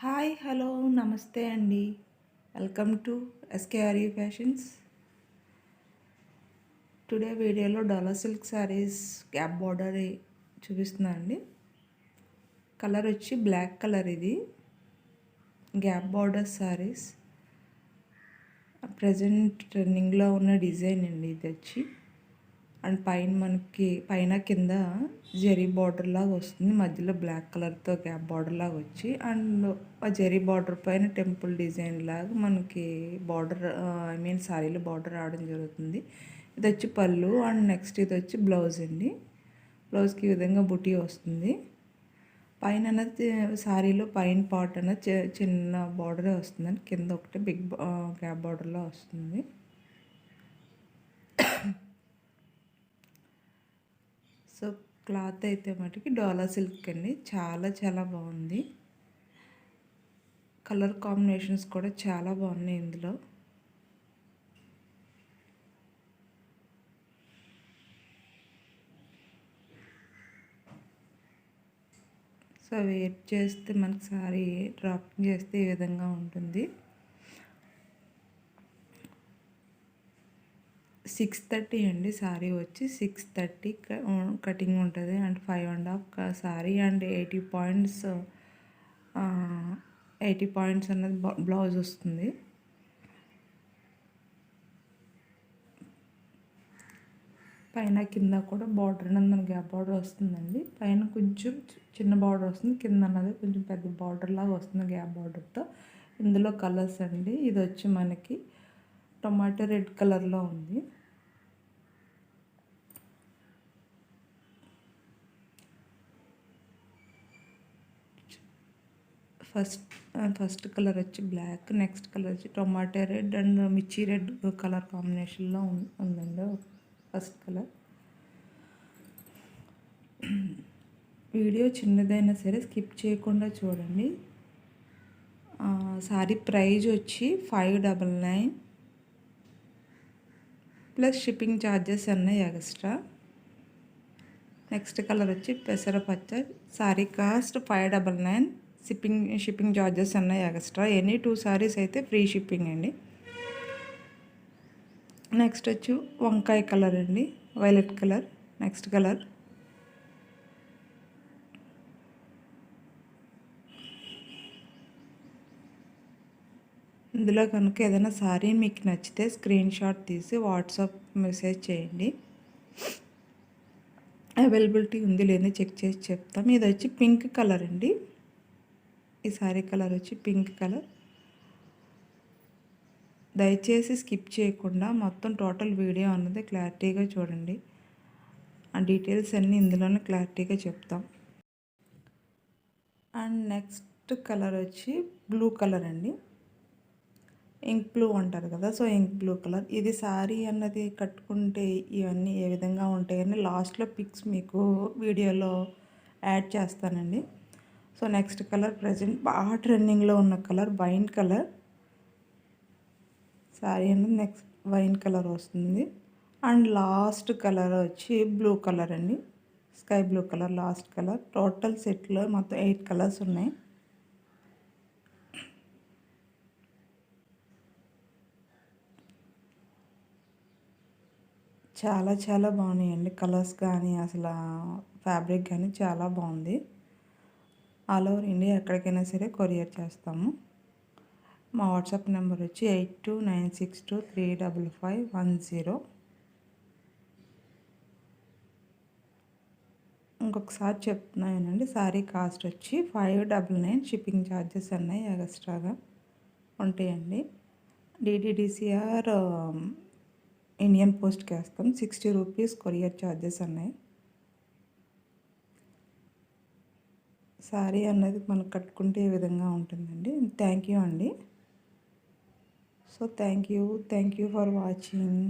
Hi hello నమస్తే అండి. Welcome to SKRU fashions. Today వీడియోలో Dola silk saris gap border చూపిస్తున్నా అండి. కలర్ వచ్చి బ్లాక్ కలర్. ఇది గ్యాప్ బార్డర్ శారీస్ ప్రజెంట్ ట్రెండింగ్లో ఉన్న డిజైన్ అండి. ఇది వచ్చి అండ్ పైన మనకి పైన కింద జెరీ బార్డర్ లాగా వస్తుంది. మధ్యలో బ్లాక్ కలర్తో గ్యాప్ బార్డర్ లాగా వచ్చి అండ్ ఆ జెరీ బార్డర్ పైన టెంపుల్ డిజైన్ లాగా మనకి బార్డర్ శారీలో బార్డర్ రావడం జరుగుతుంది. ఇది వచ్చి పళ్ళు అండ్ నెక్స్ట్ ఇది వచ్చి బ్లౌజ్ అండి. బ్లౌజ్కి ఈ విధంగా బుటీ వస్తుంది. పైన అన్నది శారీలో పైన పార్ట్ అన్నది చిన్న బార్డరే వస్తుందండి. కింద ఒకటి బిగ్ గ్యాప్ బార్డర్లో వస్తుంది. సో క్లాత్ అయితే మటుకి డోలా సిల్క్ అండి. చాలా చాలా బాగుంది. కలర్ కాంబినేషన్స్ కూడా చాలా బాగున్నాయి ఇందులో. సో వెయిట్ చేస్తే మనకి సారీ డ్రాపింగ్ చేస్తే ఈ విధంగా ఉంటుంది. 630 అండి. సారీ వచ్చి 630 కటింగ్ ఉంటుంది అండ్ 5.5 సారీ అండ్ 80 పాయింట్స్ అన్నది బ్లౌజ్ వస్తుంది. పైన కింద కూడా బార్డర్ అన్నది మన గ్యాప్ బార్డర్ వస్తుందండి. పైన కొంచెం చిన్న బార్డర్ వస్తుంది, కింద అన్నది కొంచెం పెద్ద బార్డర్ లాగా వస్తుంది గ్యాప్ బార్డర్తో. ఇందులో కలర్స్ అండి. ఇది వచ్చి మనకి టొమాటో రెడ్ కలర్లో ఉంది. ఫస్ట్ కలర్ వచ్చి బ్లాక్, నెక్స్ట్ కలర్ వచ్చి టొమాటో రెడ్ అండ్ మిర్చి రెడ్ కలర్ కాంబినేషన్లో ఉందండి ఫస్ట్ కలర్. వీడియో చిన్నదైనా సరే స్కిప్ చేయకుండా చూడండి. సారీ ప్రైజ్ వచ్చి 599 ప్లస్ షిప్పింగ్ ఛార్జెస్ అన్నీ ఎక్స్ట్రా. నెక్స్ట్ కలర్ వచ్చి పెసరపచ్చ. సారీ కాస్ట్ 599, షిప్పింగ్ ఛార్జెస్ అన్నీ ఎక్స్ట్రా. ఎనీ 2 సారీస్ అయితే ఫ్రీ షిప్పింగ్ అండి. నెక్స్ట్ వచ్చి వంకాయ కలర్ అండి, వైలెట్ కలర్. నెక్స్ట్ కలర్ ఇందులో కనుక ఏదైనా సారీ మీకు నచ్చితే స్క్రీన్ షాట్ తీసి వాట్సాప్ మెసేజ్ చేయండి. అవైలబిలిటీ ఉంది లేదని చెక్ చేసి చెప్తాం. ఇది వచ్చి పింక్ కలర్ అండి. ఈ సారీ కలర్ వచ్చి పింక్ కలర్. దయచేసి స్కిప్ చేయకుండా మొత్తం టోటల్ వీడియో అన్నది క్లారిటీగా చూడండి. ఆ డీటెయిల్స్ అన్నీ ఇందులోనే క్లారిటీగా చెప్తాం. అండ్ నెక్స్ట్ కలర్ వచ్చి బ్లూ కలర్ అండి. ఇంక్ బ్లూ అంటారు కదా, సో ఇంక్ బ్లూ కలర్. ఇది సారీ అన్నది కట్టుకుంటే ఇవన్నీ ఏ విధంగా ఉంటాయని లాస్ట్లో పిక్స్ మీకు వీడియోలో యాడ్ చేస్తానండి. సో నెక్స్ట్ కలర్ ప్రజెంట్ బాగా ట్రెండింగ్లో ఉన్న కలర్ వైన్ కలర్. సారీ అనేది నెక్స్ట్ వైన్ కలర్ వస్తుంది. అండ్ లాస్ట్ కలర్ వచ్చి బ్లూ కలర్ అండి, sky blue colour last colour. Total సెట్లో మొత్తం 8 కలర్స్ ఉన్నాయి. చాలా చాలా బాగున్నాయండి. కలర్స్ కానీ అసలు ఫ్యాబ్రిక్ కానీ చాలా బాగుంది. ఆల్ ఓవర్ ఇండియా ఎక్కడికైనా సరే కొరియర్ చేస్తాము. మా వాట్సాప్ నెంబర్ వచ్చి 8296235510. ఇంకొకసారి చెప్తున్నానండి. సారీ కాస్ట్ వచ్చి 599, షిప్పింగ్ ఛార్జెస్ అన్నీ ఎక్స్ట్రాగా ఉంటాయండి. డిటిడిసిఆర్ ఇండియన్ పోస్ట్కి వేస్తాం. 60 రూపీస్ కొరియర్ ఛార్జెస్ ఉన్నాయి. సారీ అన్నది మనకు కట్టుకుంటే ఏ విధంగా ఉంటుందండి. థ్యాంక్ యూ అండి. So thank you for watching.